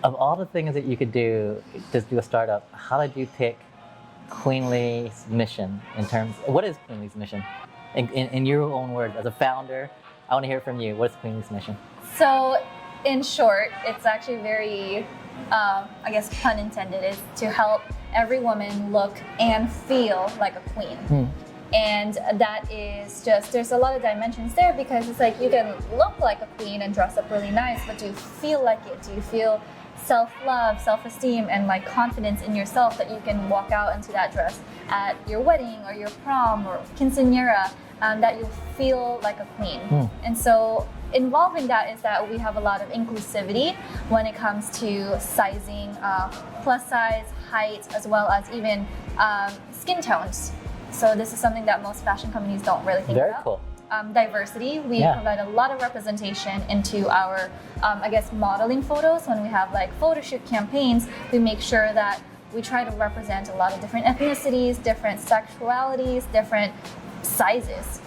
Of all the things that you could do to do a startup, how did you pick Queenly's mission in terms, what is Queenly's mission? In your own words, as a founder, I want to hear from you. What is Queenly's mission? So in short, it's actually very, I guess pun intended, is to help every woman look and feel like a queen. And that is just, there's a lot of dimensions there, because it's like you can look like a queen and dress up really nice, but do you feel like it? Do you feel self-love, self-esteem, and like confidence in yourself that you can walk out into that dress at your wedding or your prom or quinceañera, that you feel like a queen? And so involving that is that we have a lot of inclusivity when it comes to sizing, plus size, height, as well as even skin tones. So this is something that most fashion companies don't really think Very about. cool. Diversity, we provide a lot of representation into our, I guess, modeling photos. When we have like photo shoot campaigns, we make sure that we try to represent a lot of different ethnicities, different sexualities, different sizes.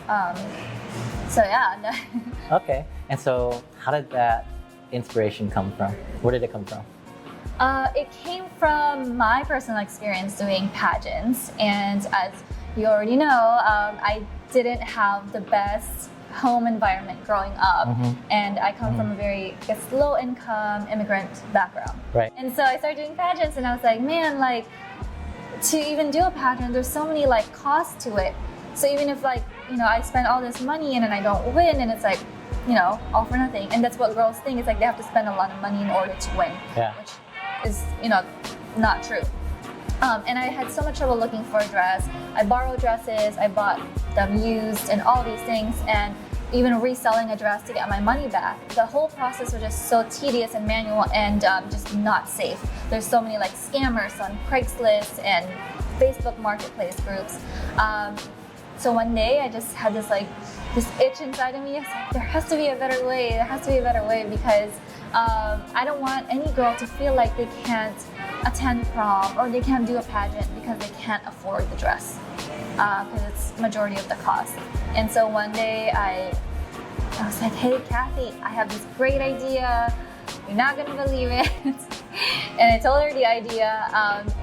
So yeah. Okay, and so how did that inspiration come from? Where did it come from? It came from my personal experience doing pageants, and as you already know, I didn't have the best home environment growing up, and I come from a very, I guess, low-income immigrant background. Right. And so I started doing pageants, and I was like, man, like, to even do a pageant, there's so many like costs to it. So even if like, you know, I spend all this money and then I don't win, and it's like, you know, all for nothing. And that's what girls think. It's like they have to spend a lot of money in order to win, which is, you know, not true. And I had so much trouble looking for a dress. I borrowed dresses, I bought them used and all these things, and even reselling a dress to get my money back. The whole process was just so tedious and manual and just not safe. There's so many like scammers on Craigslist and Facebook marketplace groups. So one day I just had this itch inside of me. I was like, there has to be a better way. There has to be a better way, because I don't want any girl to feel like they can't attend prom or they can't do a pageant because they can't afford the dress, because it's majority of the cost. And so one day I was like, hey Kathy, I have this great idea. You're not gonna believe it. And I told her the idea,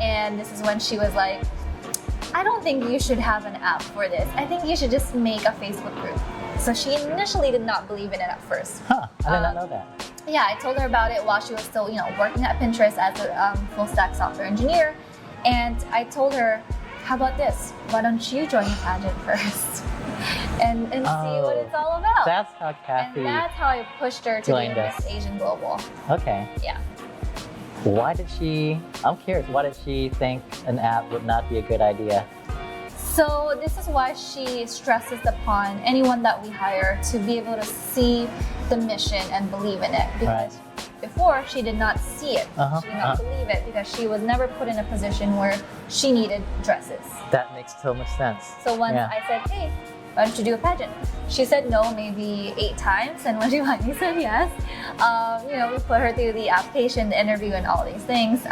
and this is when she was like, I don't think you should have an app for this. I think you should just make a Facebook group. So she initially did not believe in it at first. I did not know that. Yeah, I told her about it while she was still, you know, working at Pinterest as a full stack software engineer. And I told her, how about this? Why don't you join the pageant first? and see what it's all about. That's how Kathy. And that's how I pushed her to be Miss Asian Global. Okay. Yeah. Why did she, I'm curious, why did she think an app would not be a good idea? So this is why she stresses upon anyone that we hire to be able to see the mission and believe in it. Because before, she did not see it. She did not believe it, because she was never put in a position where she needed dresses. That makes so much sense. So once I said, hey, why don't you do a pageant? She said no maybe 8 times, and when she finally said yes, you know, we put her through the application, the interview, and all these things.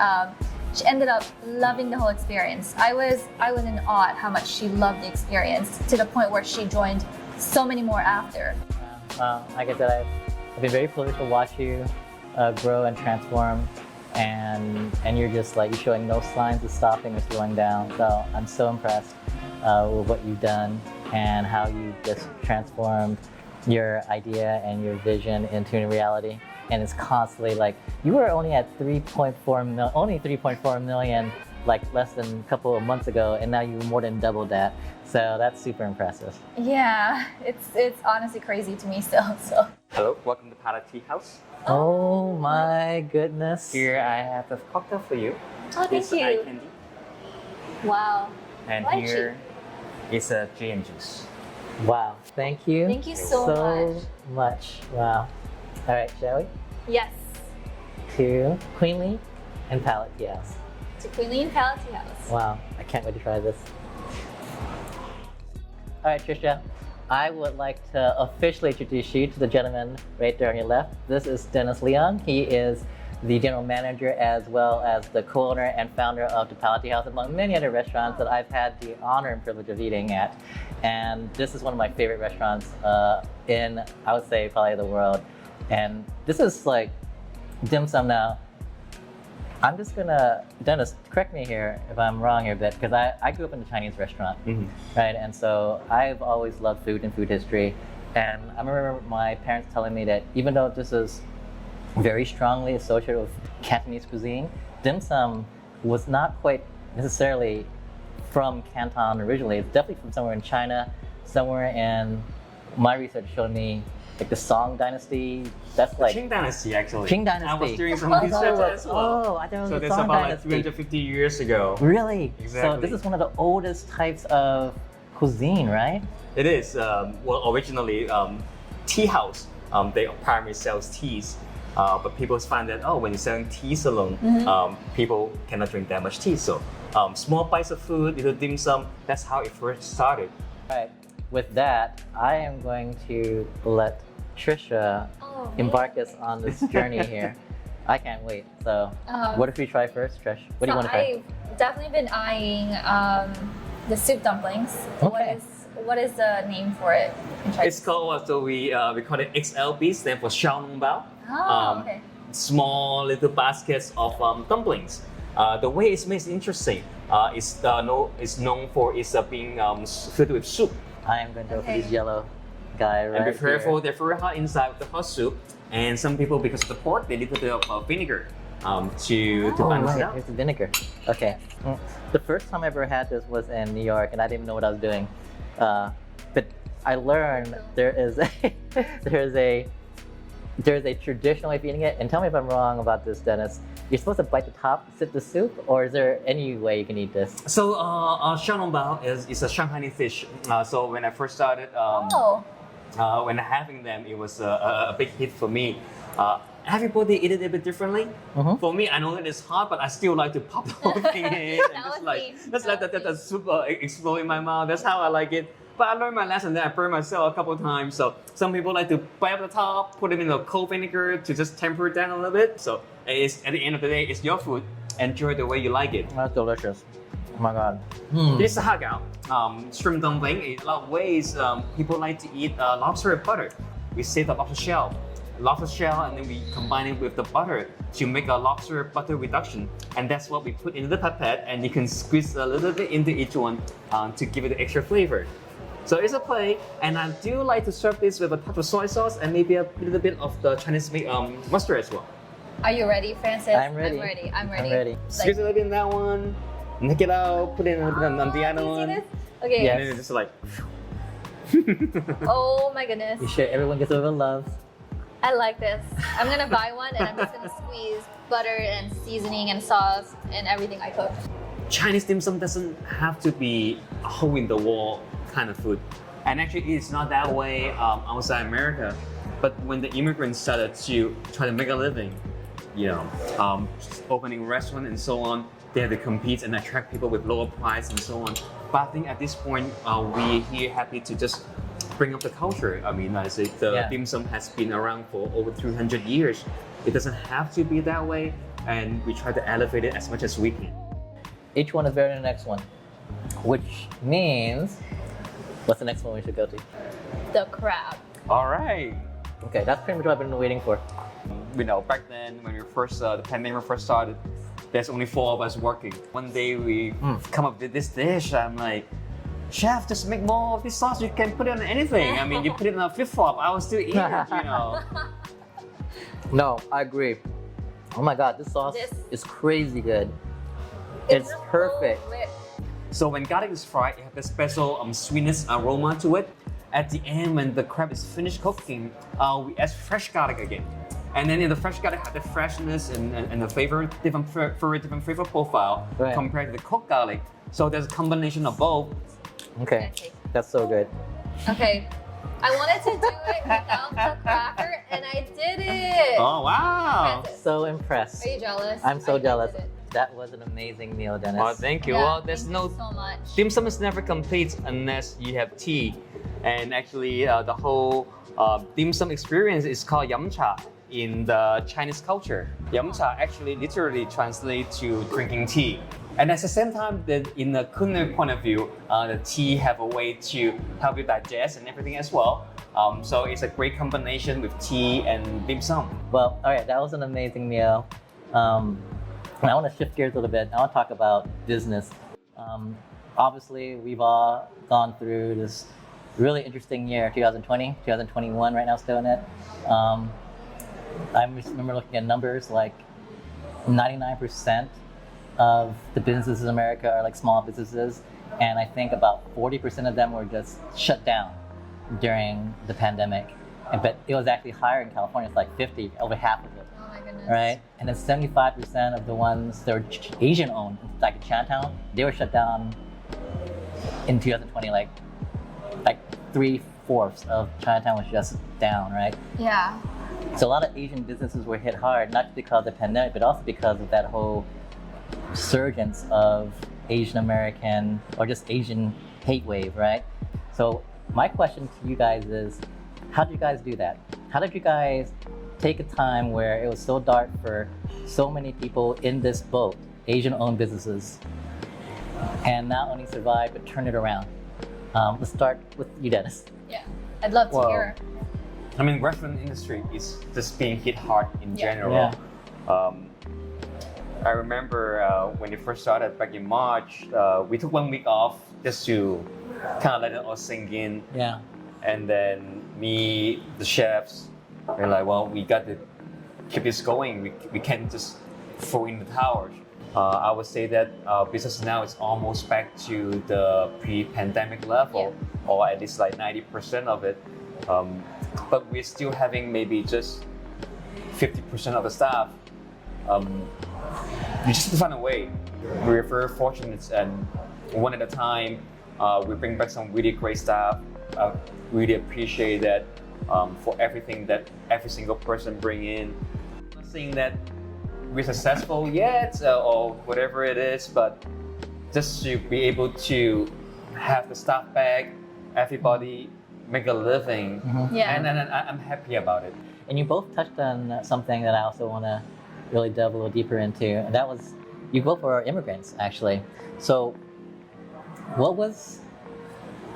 She ended up loving the whole experience. I was in awe at how much she loved the experience, to the point where she joined so many more after. Like I said, I've been very privileged to watch you grow and transform, and you're just like, you're showing no signs of stopping or slowing down. So I'm so impressed with what you've done and how you just transformed your idea and your vision into reality. And it's constantly like, you were only at 3.4 million like less than a couple of months ago, and now you more than doubled that. So that's super impressive. Yeah, it's honestly crazy to me still. So. Hello, welcome to Pada Tea House. Oh my goodness. Here I have a cocktail for you. Oh, thank you. Eye candy. Wow. And Lychee. here It's a gin juice. Wow, thank you. Thank you so much. Wow. All right, shall we? Yes. To Queenly and Palette Tea House. To Queenly and Palette Tea House. Wow, I can't wait to try this. All right, Trisha, I would like to officially introduce you to the gentleman right there on your left. This is Dennis Leung. He is the general manager as well as the co-owner and founder of the Palette Tea House, among many other restaurants that I've had the honor and privilege of eating at. And this is one of my favorite restaurants in, I would say, probably the world. And this is like dim sum now. I'm just gonna, Dennis, correct me here if I'm wrong here a bit, because I grew up in a Chinese restaurant, right? And so I've always loved food and food history. And I remember my parents telling me that even though this is very strongly associated with Cantonese cuisine, dim sum was not quite necessarily from Canton originally. It's definitely from somewhere in China, somewhere in, my research showed me, like the Song Dynasty. That's like Qing Dynasty, actually. Qing Dynasty. I was doing some research as well. Oh, I thought it was So the that's Song about like Dynasty. 350 years ago. Really? Exactly. So this is one of the oldest types of cuisine, right? It is. Well, originally, tea house, they primarily sells teas. But people find that, when you're selling teas alone, people cannot drink that much tea. So small bites of food, little dim sum, that's how it first started. All right. With that, I am going to let Trisha embark us on this journey here. I can't wait. So what if we try first, Trish? What do you want to try? I've definitely been eyeing the soup dumplings. Okay. What is the name for it? It's called, so we call it XLB, stand for Xiaolong Bao. Oh, okay. Small little baskets of dumplings. The way it's made is interesting. It's known for being filled with soup. I am going to go for this yellow guy right And be careful, here. they're very hot inside with the hot soup. And some people, because of the pork, they need a bit of vinegar to Oh, balance it right. out. Here's the vinegar. Okay. The first time I ever had this was in New York, and I didn't even know what I was doing. But I learned there is a traditional way of eating it. And tell me if I'm wrong about this, Dennis. You're supposed to bite the top, sip the soup, or is there any way you can eat this? So, Xiaolong Bao is a Shanghainese fish. So when I first started, when having them, it was a big hit for me. Everybody eat it a bit differently. For me, I know that it's hot, but I still like to pop the whole thing in and just let the soup explode in my mouth. That's how I like it. But I learned my lesson that I burned myself a couple of times. So some people like to bite up the top, put it in a cold vinegar to just temper it down a little bit. So it's, at the end of the day, it's your food. Enjoy the way you like it. That's delicious. Oh my God. This is hagao, shrimp dumpling. In a lot of ways, people like to eat lobster with butter. We save the lobster shell, and then we combine it with the butter to make a lobster butter reduction. And that's what we put into the pipette, and you can squeeze a little bit into each one to give it the extra flavor. So it's a play, and I do like to serve this with a touch of soy sauce and maybe a little bit of the Chinese mustard as well. Are you ready, Francis? I'm ready. I'm ready. I'm ready. Squeeze a little bit in that one, take it out, put it on the other can you one. see this? Okay. Yes. And then it's just like. Oh my goodness. You sure everyone gets over love? I like this. I'm gonna buy one and I'm just gonna squeeze butter and seasoning and sauce and everything I cook. Chinese dim sum doesn't have to be a hole in the wall kind of food. And actually it's not that way outside America. But when the immigrants started to try to make a living, opening restaurant and so on, they had to compete and attract people with lower price and so on. But I think at this point, we're here happy to just bring up the culture. I mean, I say the dim sum has been around for over 300 years. It doesn't have to be that way, and we try to elevate it as much as we can. Each one is better than the next one, which means, what's the next one we should go to? The crab. All right. Okay, that's pretty much what I've been waiting for. Back then when the pandemic first started, there's only 4 of us working. One day we come up with this dish. I'm like, chef, just make more of this sauce. You can put it on anything. I mean, you put it on a flip-flop, I will still eat it, No, I agree. Oh my God, this sauce is crazy good. It's perfect. So when garlic is fried, it has a special sweetness aroma to it. At the end, when the crab is finished cooking, we add fresh garlic again. And then in the fresh garlic has the freshness and the flavor, different flavor profile compared to the cooked garlic. So there's a combination of both. Okay, Okay. that's so good. Okay. I wanted to do it without the cracker, and I did it. Oh wow! Francis, So impressed. are you jealous? I'm so I jealous. did it. That was an amazing meal, Dennis. Well, thank you. Yeah, Well, there's thank no you so much. dim sum is never complete unless you have tea, and actually the whole dim sum experience is called yum cha in the Chinese culture. Yum cha actually literally translates to drinking tea. And at the same time, that in the culinary point of view, the tea have a way to help you digest and everything as well. So it's a great combination with tea and dim sum. Well, all right, that was an amazing meal. And I want to shift gears a little bit. I want to talk about business. Obviously, we've all gone through this really interesting year, 2020, 2021, right now still in it. I remember looking at numbers like 99% of the businesses in America are like small businesses, and I think about 40% of them were just shut down during the pandemic. But it was actually higher in California. It's like 50, over half of it. Oh my goodness. Right? And then 75% of the ones that were Asian owned, like in Chinatown, they were shut down in 2020. Like 3/4 of Chinatown was just down, right? Yeah. So a lot of Asian businesses were hit hard, not because of the pandemic, but also because of that whole surgence of Asian American or just Asian hate wave, right? So my question to you guys is, how did you guys do that? How did you guys take a time where it was so dark for so many people in this boat, Asian-owned businesses, and not only survive but turn it around? Let's start with you, Dennis. Yeah. I'd love to Well, hear. I mean, restaurant industry is just being hit hard in Yeah. general. I remember when it first started back in March, we took 1 week off just to kind of let it all sink in. Yeah. And then me, the chefs, we're like, well, we got to keep this going. We can't just throw in the towels. I would say that business now is almost back to the pre-pandemic level, or at least like 90% of it. But we're still having maybe just 50% of the staff. We just have to find a way. We're very fortunate, and one at a time, we bring back some really great staff. I really appreciate that for everything that every single person bring in. I'm not saying that we're successful yet or whatever it is, but just to be able to have the staff back, everybody make a living, Yeah. and I'm happy about it. And you both touched on something that I also want to really delve a little deeper into, and that was you both were immigrants, actually. So,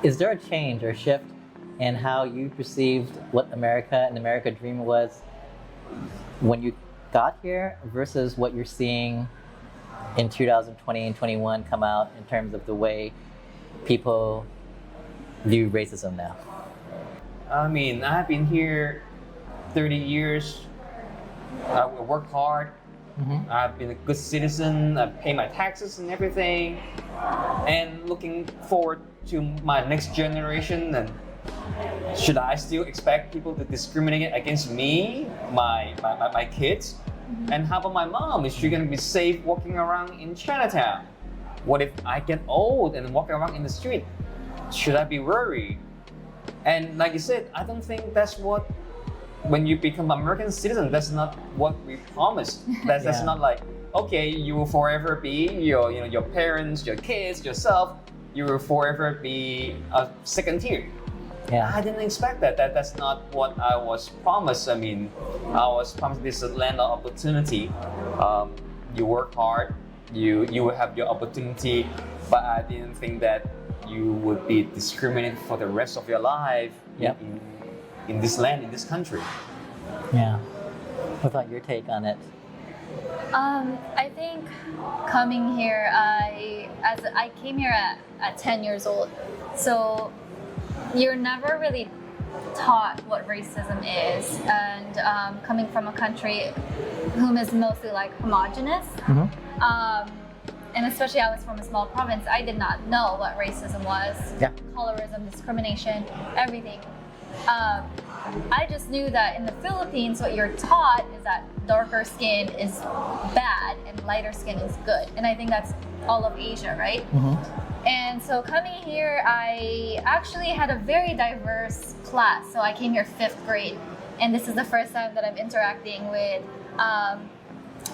is there a change or shift in how you perceived what America and the America dream was when you got here versus what you're seeing in 2020 and 21 come out in terms of the way people view racism now? I mean, I've been here 30 years. I work hard. I've been a good citizen. I pay my taxes and everything. And looking forward to my next generation. And should I still expect people to discriminate against me, my kids? And how about my mom? Is she gonna be safe walking around in Chinatown? What if I get old and walk around in the street? Should I be worried? And like you said, I don't think that's what, when you become American citizen, that's not what we promised. That's Yeah. not like, okay, you will forever be your parents, your kids, yourself. You will forever be a second tier. Yeah. I didn't expect that. That's not what I was promised. I mean, I was promised this land of opportunity. You work hard, you will have your opportunity, but I didn't think that you would be discriminated for the rest of your life Yep. in this land, in this country. Yeah. What about your take on it? I think coming here, I came here at 10 years old, so you're never really taught what racism is, and coming from a country whom is mostly like homogenous, and especially I was from a small province, I did not know what racism was, Yeah. colorism, discrimination, everything. I just knew that in the Philippines, what you're taught is that darker skin is bad and lighter skin is good. And I think that's all of Asia, right? And so coming here, I actually had a very diverse class. So I came here 5th grade, and this is the first time that I'm interacting with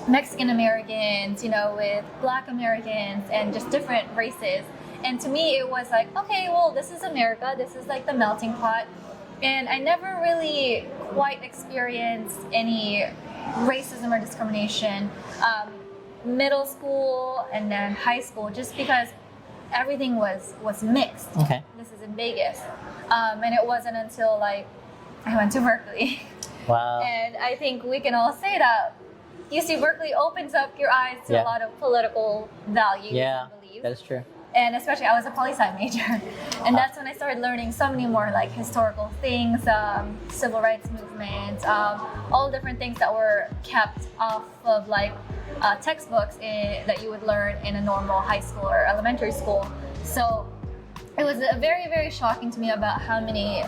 Mexican Americans, you know, with Black Americans and just different races. And to me, it was like, okay, well, this is America. This is like the melting pot. And I never really quite experienced any racism or discrimination. Middle school and then high school, just because everything was mixed. Okay. This is in Vegas. And it wasn't until like I went to Berkeley. Wow. And I think we can all say that UC Berkeley opens up your eyes to a lot of political values and beliefs. That is true. And especially I was a poli-sci major. And that's when I started learning so many more like historical things, civil rights movement, all different things that were kept off of like textbooks that you would learn in a normal high school or elementary school. So it was very, very shocking to me about how many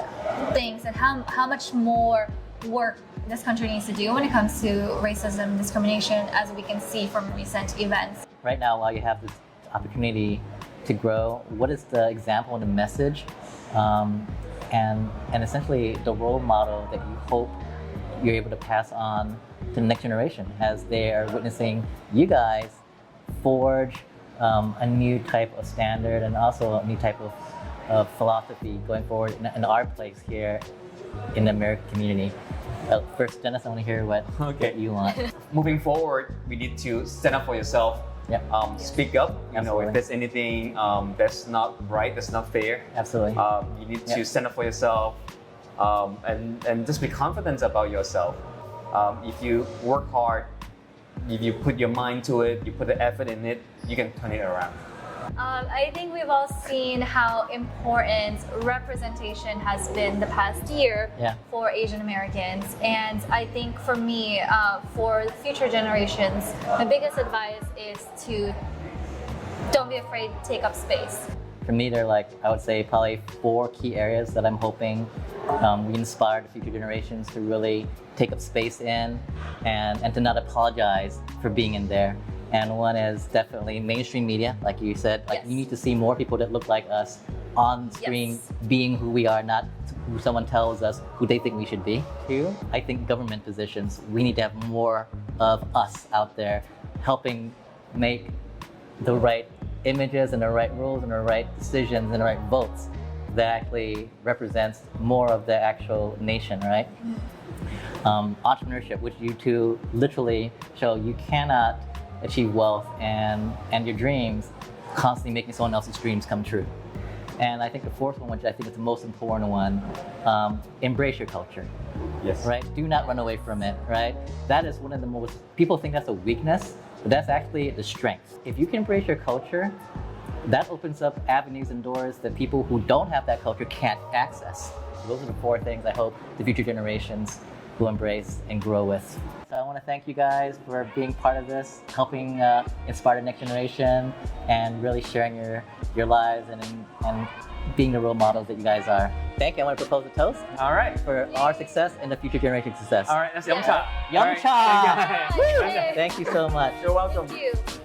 things and how much more work this country needs to do when it comes to racism and discrimination, as we can see from recent events. Right now, while you have this opportunity to grow, what is the example and the message and essentially the role model that you hope you're able to pass on to the next generation as they are witnessing you guys forge a new type of standard and also a new type of philosophy going forward in our place here in the American community? First, Dennis, I want to hear what you want. Moving forward, we need to stand up for yourself. Speak up. You know, if there's anything that's not right, that's not fair. Absolutely. You need to stand up for yourself and just be confident about yourself. If you work hard, if you put your mind to it, you put the effort in it, you can turn it around. I think we've all seen how important representation has been the past year for Asian Americans. And I think for me, for future generations, my biggest advice is to don't be afraid to take up space. For me, there are like, I would say probably 4 key areas that I'm hoping we inspire the future generations to really take up space in and to not apologize for being in there. And one is definitely mainstream media, like you said. Like you need to see more people that look like us on screen, being who we are, not who someone tells us who they think we should be. 2, I think government positions, we need to have more of us out there helping make the right images and the right rules and the right decisions and the right votes that actually represents more of the actual nation, right? Entrepreneurship, which you two literally show you cannot achieve wealth and your dreams constantly making someone else's dreams come true. And I think the 4th one, which I think is the most important one, embrace your culture. Yes. Right? Do not run away from it, right? That is one of the most, people think that's a weakness, but that's actually the strength. If you can embrace your culture, that opens up avenues and doors that people who don't have that culture can't access. Those are the 4 things I hope the future generations will embrace and grow with. So I want to thank you guys for being part of this, helping inspire the next generation and really sharing your lives and being the role models that you guys are. Thank you. I want to propose a toast. All right. For our success and the future generation's success. All right, that's Yum Cha. Yum Cha! Thank you. Thank you so much. You're welcome. Thank you.